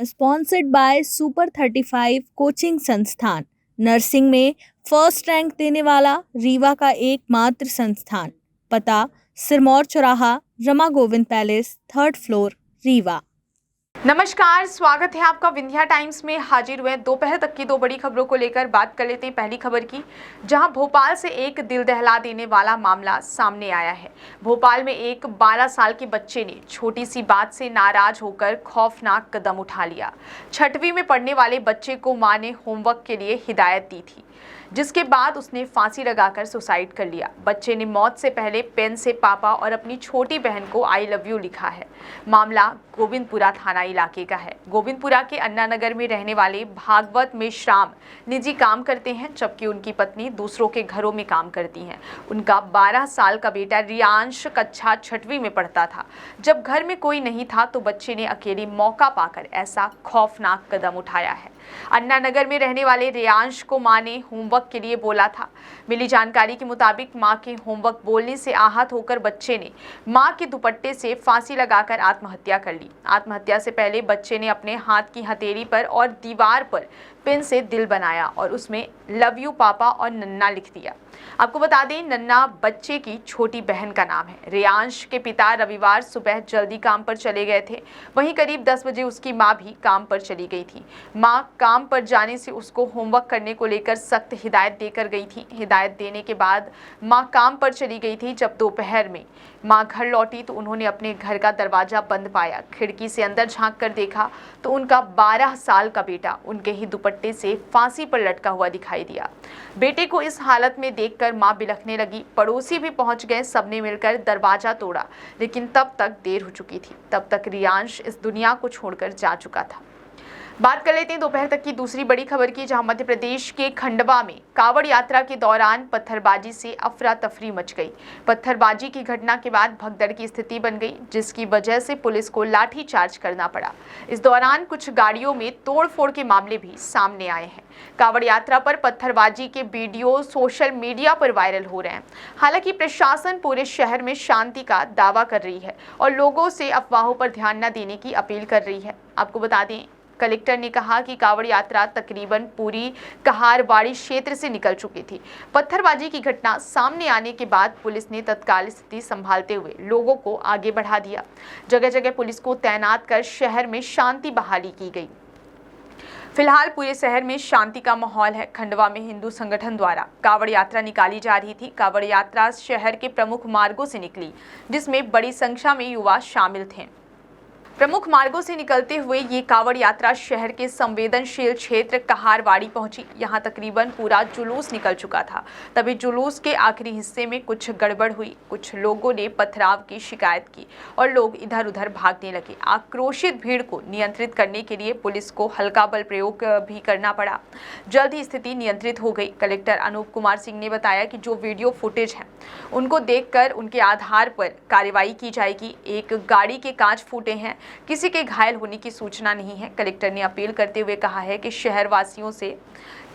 Sponsored by super 35 coaching संस्थान। Nursing में first rank देने वाला रीवा का एकमात्र संस्थान। पता सिरमौर चौराहा, Rama Govind palace, 3rd floor, Rewa. नमस्कार, स्वागत है आपका विंध्या टाइम्स में। हाजिर हुए दोपहर तक की दो बड़ी खबरों को लेकर। बात कर लेते हैं पहली खबर की, जहां भोपाल से एक दिल दहला देने वाला मामला सामने आया है। भोपाल में एक 12 साल के बच्चे ने छोटी सी बात से नाराज होकर खौफनाक कदम उठा लिया। 6वीं में पढ़ने वाले बच्चे को मां ने होमवर्क के लिए हिदायत दी थी, जिसके बाद उसने फांसी लगाकर सुसाइड कर लिया। बच्चे ने मौत से पहले पेन से पापा और अपनी छोटी बहन को आई लव यू लिखा है। मामला गोविंदपुरा थाना इलाके का है। गोविंदपुरा के अन्ना नगर में रहने वाले भागवत मेश्राम निजी काम करते हैं, जबकि उनकी पत्नी दूसरों के घरों में काम करती हैं। उनका 12 साल का बेटा रियांश कक्षा 6वीं में पढ़ता था। जब घर में कोई नहीं था तो बच्चे ने अकेले मौका पाकर ऐसा खौफनाक कदम उठाया है। अन्ना नगर में रहने वाले रियांश को मां ने होमवर्क के लिए बोला था। मिली जानकारी के मुताबिक मां के होमवर्क बोलने से आहत होकर बच्चे ने मां के दुपट्टे से फांसी लगाकर आत्महत्या कर ली। आत्महत्या से पहले बच्चे ने अपने हाथ की हथेली पर और दीवार पर पेन से दिल बनाया और उसमें लव यू पापा और नन्ना लिख दिया। आपको बता दें, नन्ना बच्चे की छोटी बहन का नाम है। रियांश के पिता रविवार सुबह जल्दी काम पर चले गए थे। वहीं करीब 10 बजे उसकी मां भी काम पर चली गई थी। मां काम पर जाने से उसको होमवर्क करने को लेकर सख्त हिदायत देकर गई थी। हिदायत देने के बाद मां काम पर चली गई थी। जब दोपहर में मां घर लौटी तो उन्होंने अपने घर का दरवाजा बंद पाया। खिड़की से अंदर झांक कर देखा तो उनका 12 साल का बेटा उनके ही दुपट्टे से फांसी पर लटका हुआ दिखाई दिया। बेटे को इस हालत में देखकर मां बिलखने लगी। पड़ोसी भी पहुंच गए। सबने मिलकर दरवाजा तोड़ा, लेकिन तब तक देर हो चुकी थी। तब तक रियांश इस दुनिया को छोड़कर जा चुका था। बात कर लेते हैं दोपहर तक की दूसरी बड़ी खबर की, जहां मध्य प्रदेश के खंडवा में कावड़ यात्रा के दौरान पत्थरबाजी से अफरा तफरी मच गई। पत्थरबाजी की घटना के बाद भगदड़ की स्थिति बन गई, जिसकी वजह से पुलिस को लाठीचार्ज करना पड़ा। इस दौरान कुछ गाड़ियों में तोड़फोड़ के मामले भी सामने आए हैं। कावड़ यात्रा पर पत्थरबाजी के वीडियो सोशल मीडिया पर वायरल हो रहे हैं। हालांकि प्रशासन पूरे शहर में शांति का दावा कर रही है और लोगों से अफवाहों पर ध्यान न देने की अपील कर रही है। आपको बता दें, कलेक्टर ने कहा कि कावड़ यात्रा तकरीबन पूरी कहारवाड़ी क्षेत्र से निकल चुकी थी। पत्थरबाजी की घटना सामने आने के बाद पुलिस ने तत्काल स्थिति संभालते हुए लोगों को आगे बढ़ा दिया। जगह जगह पुलिस को तैनात कर शहर में शांति बहाली की गई। फिलहाल पूरे शहर में शांति का माहौल है। खंडवा में हिंदू संगठन द्वारा कावड़ यात्रा निकाली जा रही थी। कावड़ यात्रा शहर के प्रमुख मार्गों से निकली, जिसमें बड़ी संख्या में युवा शामिल थे। प्रमुख मार्गों से निकलते हुए ये कावड़ यात्रा शहर के संवेदनशील क्षेत्र कहारवाड़ी पहुंची। यहां तकरीबन पूरा जुलूस निकल चुका था। तभी जुलूस के आखिरी हिस्से में कुछ गड़बड़ हुई। कुछ लोगों ने पथराव की शिकायत की और लोग इधर उधर भागने लगे। आक्रोशित भीड़ को नियंत्रित करने के लिए पुलिस को हल्का बल प्रयोग भी करना पड़ा। जल्द ही स्थिति नियंत्रित हो गई। कलेक्टर अनूप कुमार सिंह ने बताया कि जो वीडियो फुटेज है उनको देखकर उनके आधार पर कार्रवाई की जाएगी। एक गाड़ी के कांच फूटे हैं, किसी के घायल होने की सूचना नहीं है। कलेक्टर ने अपील करते हुए कहा है कि शहर वासियों से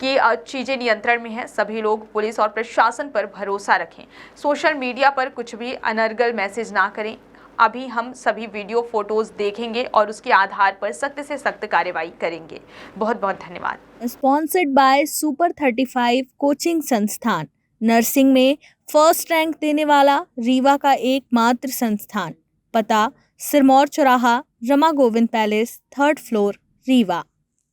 कि चीजें नियंत्रण में हैं। सभी लोग पुलिस और प्रशासन पर भरोसा रखें। सोशल मीडिया पर कुछ भी अनर्गल मैसेज ना करें। अभी हम सभी वीडियो फोटोज देखेंगे और उसके आधार पर सख्त से सख्त कार्रवाई करेंगे। बहुत बहुत धन्यवाद। स्पॉन्सर्ड बाय सुपर 35 कोचिंग संस्थान। नर्सिंग में फर्स्ट रैंक देने वाला रीवा का एकमात्र संस्थान। पता सिरमौर चौराहा, Rama Govind palace, 3rd floor, Rewa.